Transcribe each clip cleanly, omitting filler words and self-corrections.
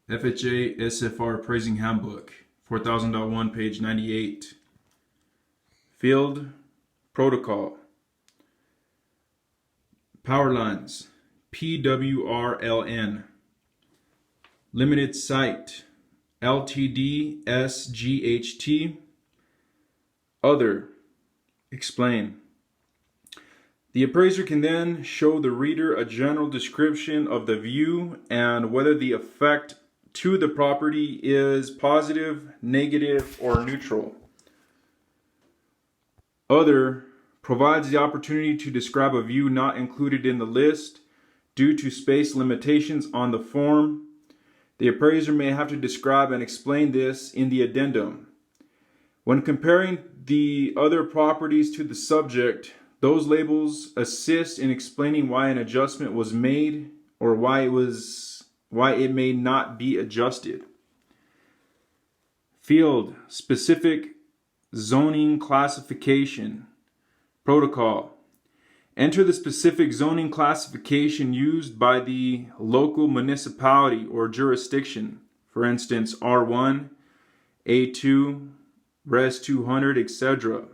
FHA SFR Appraising Handbook, 4000.1, page 98. Field Protocol. Power lines, PWRLN. Limited Site, LTD SGHT. Other, explain. The appraiser can then show the reader a general description of the view and whether the effect to the property is positive, negative, or neutral. Other provides the opportunity to describe a view not included in the list due to space limitations on the form. The appraiser may have to describe and explain this in the addendum. When comparing the other properties to the subject, those labels assist in explaining why an adjustment was made or why it may not be adjusted. Field Specific Zoning Classification Protocol. Enter the specific zoning classification used by the local municipality or jurisdiction. For instance, R1, A2, Res 200, etc.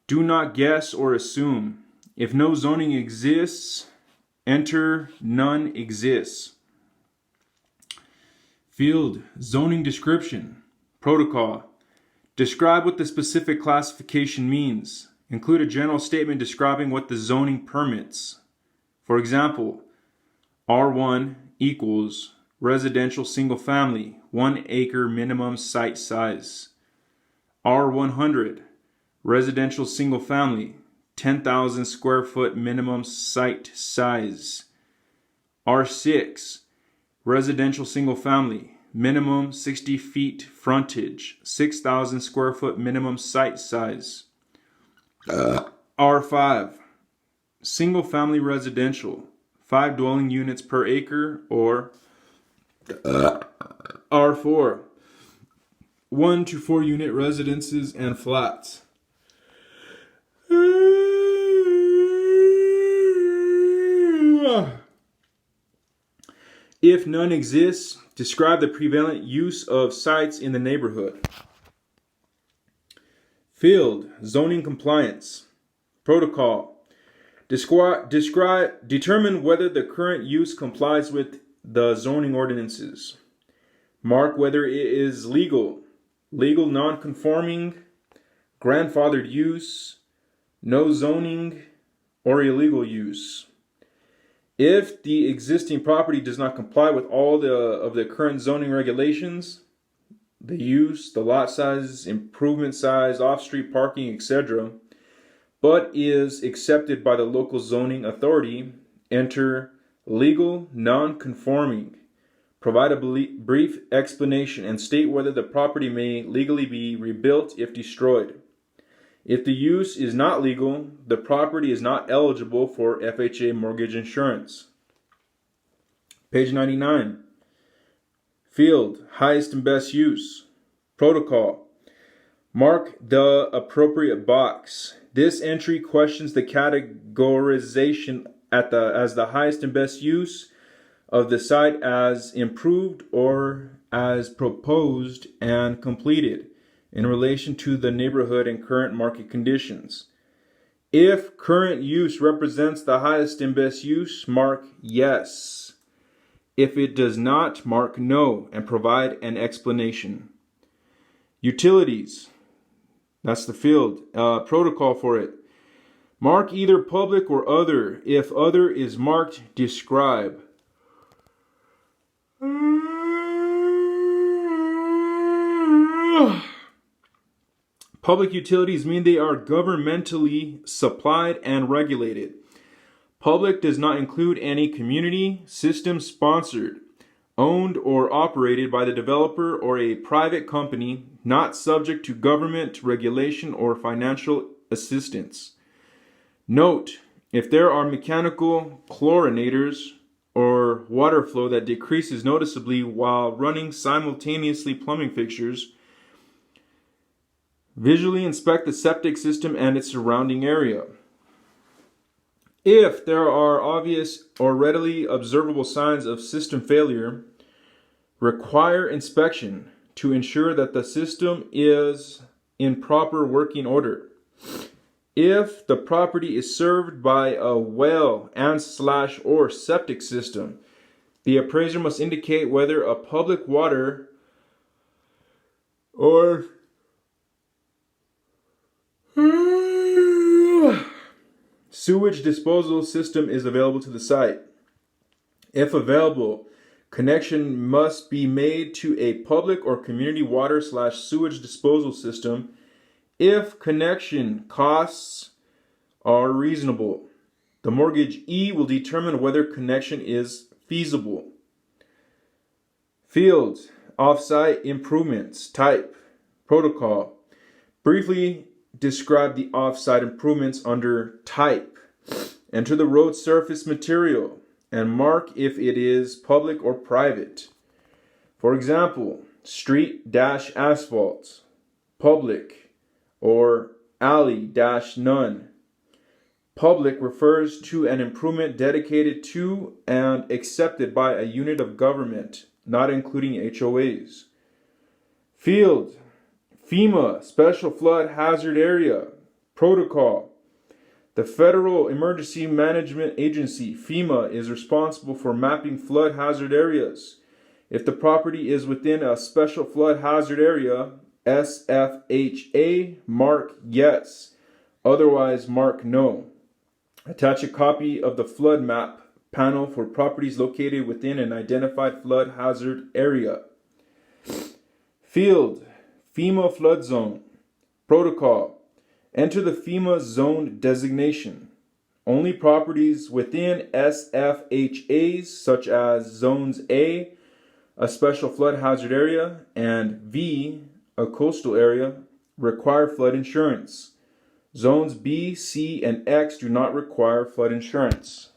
Do not guess or assume. If no zoning exists, enter none exists. Field Zoning Description Protocol. Describe what the specific classification means. Include a general statement describing what the zoning permits. For example, R1 equals residential single family, 1 acre minimum site size. R100 residential single family, 10,000 square foot minimum site size. R6 residential single family, minimum 60 feet frontage, 6,000 square foot minimum site size. R5 single family residential, 5 dwelling units per acre, or R4 1 to 4 unit residences and flats. If none exists, describe the prevalent use of sites in the neighborhood. Field Zoning Compliance Protocol. Determine whether the current use complies with the zoning ordinances. Mark whether it is legal non-conforming, grandfathered use, no zoning, or illegal use. If the existing property does not comply with all of the current zoning regulations, the use, the lot size, improvement size, off-street parking, etc., but is accepted by the local zoning authority, enter legal non-conforming. Provide a brief explanation and state whether the property may legally be rebuilt if destroyed. If the use is not legal, the property is not eligible for FHA mortgage insurance. Page 99. Field Highest and Best Use Protocol. Mark the appropriate box. This entry questions the categorization as the highest and best use of the site as improved or as proposed and completed in relation to the neighborhood and current market conditions. If current use represents the highest and best use, mark yes. If it does not, mark no and provide an explanation. Utilities. That's the field. Protocol for it. Mark either public or other. If other is marked, describe. Public utilities mean they are governmentally supplied and regulated. Public does not include any community system sponsored, owned or operated by the developer or a private company, not subject to government regulation or financial assistance. Note, if there are mechanical chlorinators or water flow that decreases noticeably while running simultaneously plumbing fixtures, visually inspect the septic system and its surrounding area. If there are obvious or readily observable signs of system failure, Require inspection to ensure that the system is in proper working order. If the property is served by a well and/or septic system, the appraiser must indicate whether a public water or sewage disposal system is available to the site. If available, connection must be made to a public or community water/sewage disposal system if connection costs are reasonable. The mortgagee will determine whether connection is feasible. Fields, off-site improvements, type, protocol. Briefly describe the off-site improvements under type. Enter the road surface material and mark if it is public or private. For example, street-asphalt, public, or alley-none. Public refers to an improvement dedicated to and accepted by a unit of government, not including HOAs. Field, FEMA, Special Flood Hazard Area, Protocol. The Federal Emergency Management Agency, FEMA, is responsible for mapping flood hazard areas. If the property is within a Special Flood Hazard Area, SFHA, mark yes. Otherwise, mark no. Attach a copy of the flood map panel for properties located within an identified flood hazard area. Field, FEMA flood zone. Protocol. Enter the FEMA zone designation. Only properties within SFHAs, such as Zones A, a special flood hazard area, and V, a coastal area, require flood insurance. Zones B, C, and X do not require flood insurance.